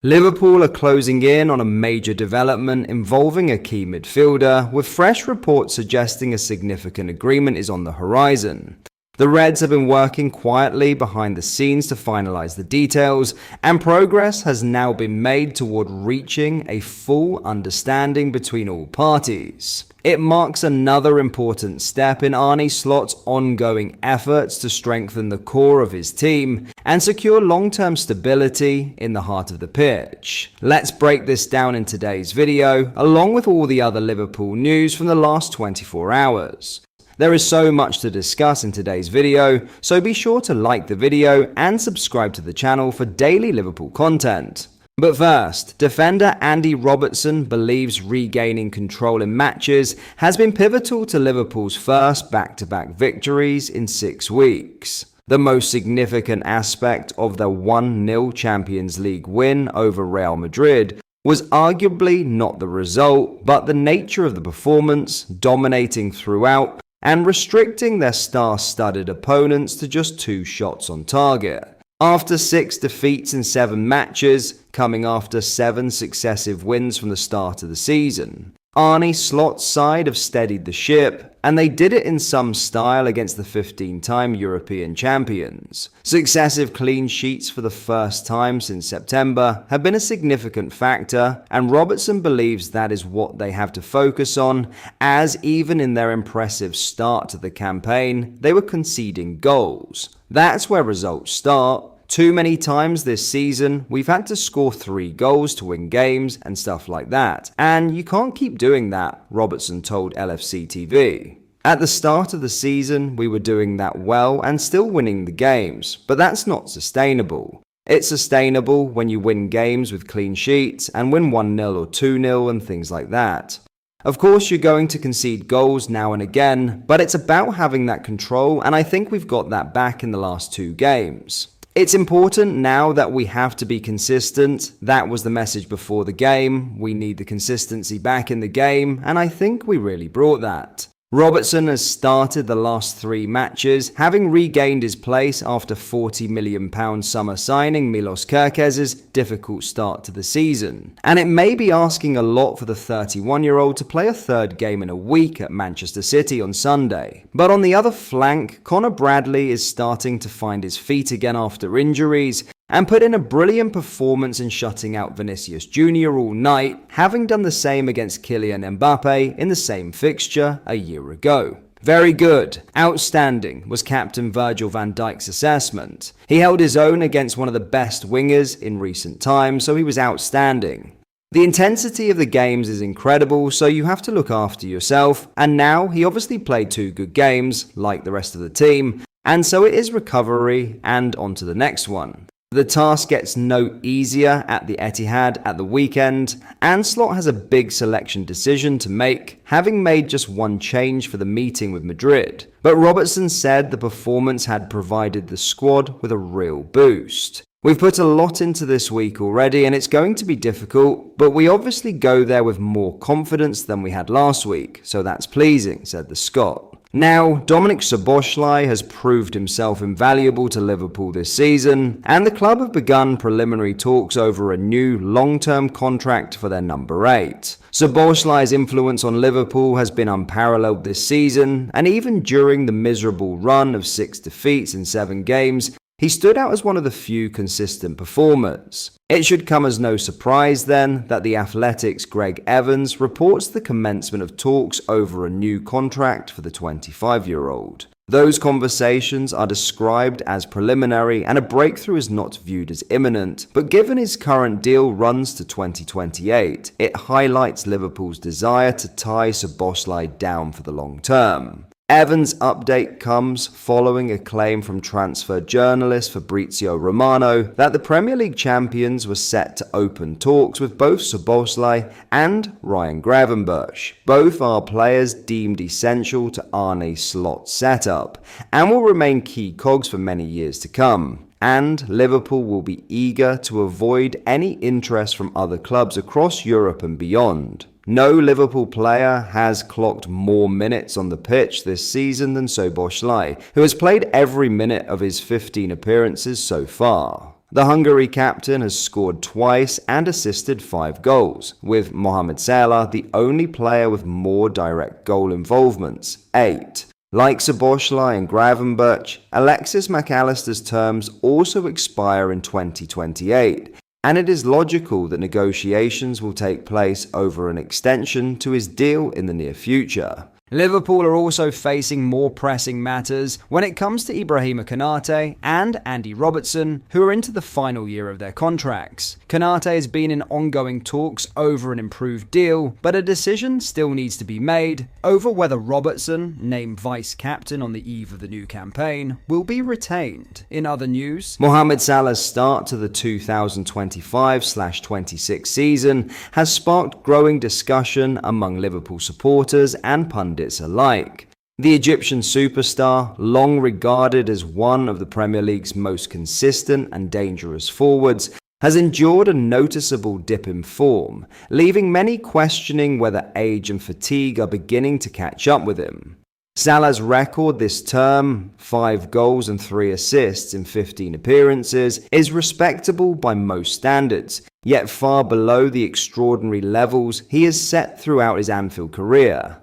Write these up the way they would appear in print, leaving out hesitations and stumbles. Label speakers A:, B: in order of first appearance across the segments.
A: Liverpool are closing in on a major development involving a key midfielder, with fresh reports suggesting a significant agreement is on the horizon. The Reds have been working quietly behind the scenes to finalise the details, and progress has now been made toward reaching a full understanding between all parties. It marks another important step in Arne Slot's ongoing efforts to strengthen the core of his team and secure long-term stability in the heart of the pitch. Let's break this down in today's video, along with all the other Liverpool news from the last 24 hours. There is so much to discuss in today's video, so be sure to like the video and subscribe to the channel for daily Liverpool content. But first, defender Andy Robertson believes regaining control in matches has been pivotal to Liverpool's first back-to-back victories in 6 weeks. The most significant aspect of their 1-0 Champions League win over Real Madrid was arguably not the result, but the nature of the performance, dominating throughout and restricting their star-studded opponents to just 2 shots on target. After 6 defeats in 7 matches, coming after 7 successive wins from the start of the season, Arne Slot's side have steadied the ship, and they did it in some style against the 15-time European champions. Successive clean sheets for the first time since September have been a significant factor, and Robertson believes that is what they have to focus on, as even in their impressive start to the campaign, they were conceding goals. That's where results start. Too many times this season, we've had to score 3 goals to win games and stuff like that. And you can't keep doing that, Robertson told LFC TV. At the start of the season, we were doing that well and still winning the games, but that's not sustainable. It's sustainable when you win games with clean sheets and win 1-0 or 2-0 and things like that. Of course, you're going to concede goals now and again, but it's about having that control, and I think we've got that back in the last 2 games. It's important now that we have to be consistent. That was the message before the game. We need the consistency back in the game, and I think we really brought that. Robertson has started the last 3 matches, having regained his place after £40 million summer signing Milos Kerkez's difficult start to the season. And it may be asking a lot for the 31-year-old to play a 3rd game in a week at Manchester City on Sunday. But on the other flank, Conor Bradley is starting to find his feet again after injuries, and put in a brilliant performance in shutting out Vinicius Jr. all night, having done the same against Kylian Mbappe in the same fixture a year ago. Very good, outstanding was captain Virgil van Dijk's assessment. He held his own against one of the best wingers in recent times, so he was outstanding. The intensity of the games is incredible, so you have to look after yourself, and now he obviously played 2 good games, like the rest of the team, and so it is recovery and on to the next one. The task gets no easier at the Etihad at the weekend, and Slot has a big selection decision to make, having made just 1 change for the meeting with Madrid. But Robertson said the performance had provided the squad with a real boost. We've put a lot into this week already, and it's going to be difficult, but we obviously go there with more confidence than we had last week, so that's pleasing, said the Scot. Now, Dominik Szoboszlai has proved himself invaluable to Liverpool this season, and the club have begun preliminary talks over a new long-term contract for their number 8. Szoboszlai's influence on Liverpool has been unparalleled this season, and even during the miserable run of 6 defeats in 7 games, he stood out as one of the few consistent performers. It should come as no surprise then that The Athletic's Greg Evans reports the commencement of talks over a new contract for the 25-year-old. Those conversations are described as preliminary, and a breakthrough is not viewed as imminent, but given his current deal runs to 2028, it highlights Liverpool's desire to tie Szoboszlai down for the long term. Evans' update comes following a claim from transfer journalist Fabrizio Romano that the Premier League champions were set to open talks with both Szoboszlai and Ryan Gravenberch. Both are players deemed essential to Arne Slot's setup and will remain key cogs for many years to come. And Liverpool will be eager to avoid any interest from other clubs across Europe and beyond. No Liverpool player has clocked more minutes on the pitch this season than Szoboszlai, who has played every minute of his 15 appearances so far. The Hungary captain has scored twice and assisted 5 goals, with Mohamed Salah the only player with more direct goal involvements, 8. Like Szoboszlai and Gravenberch, Alexis McAllister's terms also expire in 2028, and it is logical that negotiations will take place over an extension to his deal in the near future. Liverpool are also facing more pressing matters when it comes to Ibrahima Konate and Andy Robertson, who are into the final year of their contracts. Konate has been in ongoing talks over an improved deal, but a decision still needs to be made over whether Robertson, named vice-captain on the eve of the new campaign, will be retained. In other news, Mohamed Salah's start to the 2025/26 season has sparked growing discussion among Liverpool supporters and pundits alike. The Egyptian superstar, long regarded as one of the Premier League's most consistent and dangerous forwards, has endured a noticeable dip in form, leaving many questioning whether age and fatigue are beginning to catch up with him. Salah's record this term, 5 goals and 3 assists in 15 appearances, is respectable by most standards, yet far below the extraordinary levels he has set throughout his Anfield career.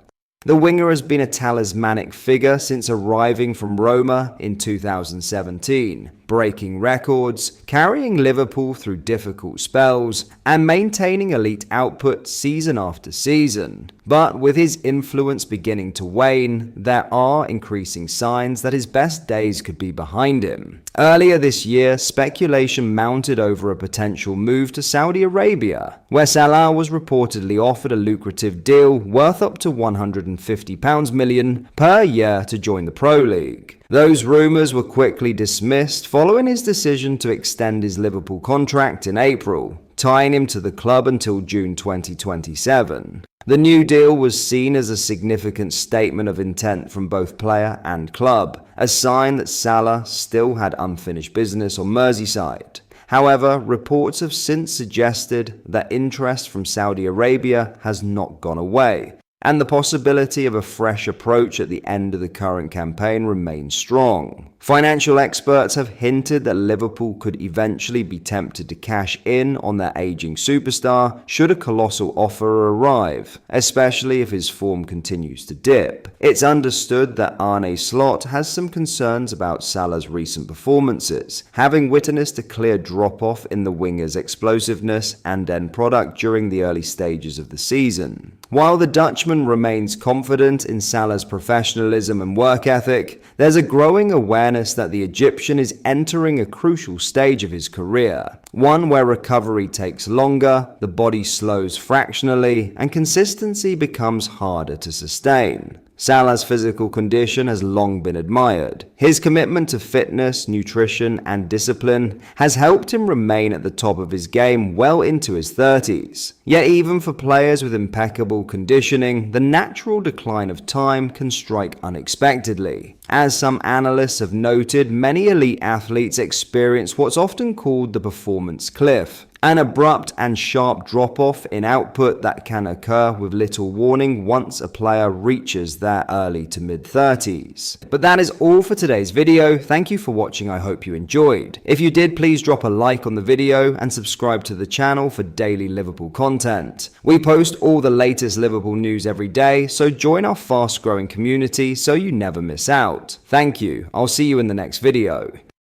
A: The winger has been a talismanic figure since arriving from Roma in 2017, breaking records, carrying Liverpool through difficult spells, and maintaining elite output season after season. But with his influence beginning to wane, there are increasing signs that his best days could be behind him. Earlier this year, speculation mounted over a potential move to Saudi Arabia, where Salah was reportedly offered a lucrative deal worth up to £150 million per year to join the Pro League. Those rumours were quickly dismissed following his decision to extend his Liverpool contract in April, tying him to the club until June 2027. The new deal was seen as a significant statement of intent from both player and club, a sign that Salah still had unfinished business on Merseyside. However, reports have since suggested that interest from Saudi Arabia has not gone away, and the possibility of a fresh approach at the end of the current campaign remains strong. Financial experts have hinted that Liverpool could eventually be tempted to cash in on their aging superstar should a colossal offer arrive, especially if his form continues to dip. It's understood that Arne Slot has some concerns about Salah's recent performances, having witnessed a clear drop-off in the winger's explosiveness and end product during the early stages of the season. While the Dutchman remains confident in Salah's professionalism and work ethic, there's a growing awareness that the Egyptian is entering a crucial stage of his career, one where recovery takes longer, the body slows fractionally, and consistency becomes harder to sustain. Salah's physical condition has long been admired. His commitment to fitness, nutrition, and discipline has helped him remain at the top of his game well into his 30s. Yet even for players with impeccable conditioning, the natural decline of time can strike unexpectedly. As some analysts have noted, many elite athletes experience what's often called the performance cliff, an abrupt and sharp drop-off in output that can occur with little warning once a player reaches their early to mid-30s. But that is all for today's video. Thank you for watching. I hope you enjoyed. If you did, please drop a like on the video and subscribe to the channel for daily Liverpool content. We post all the latest Liverpool news every day, so join our fast-growing community so you never miss out. Thank you. I'll see you in the next video.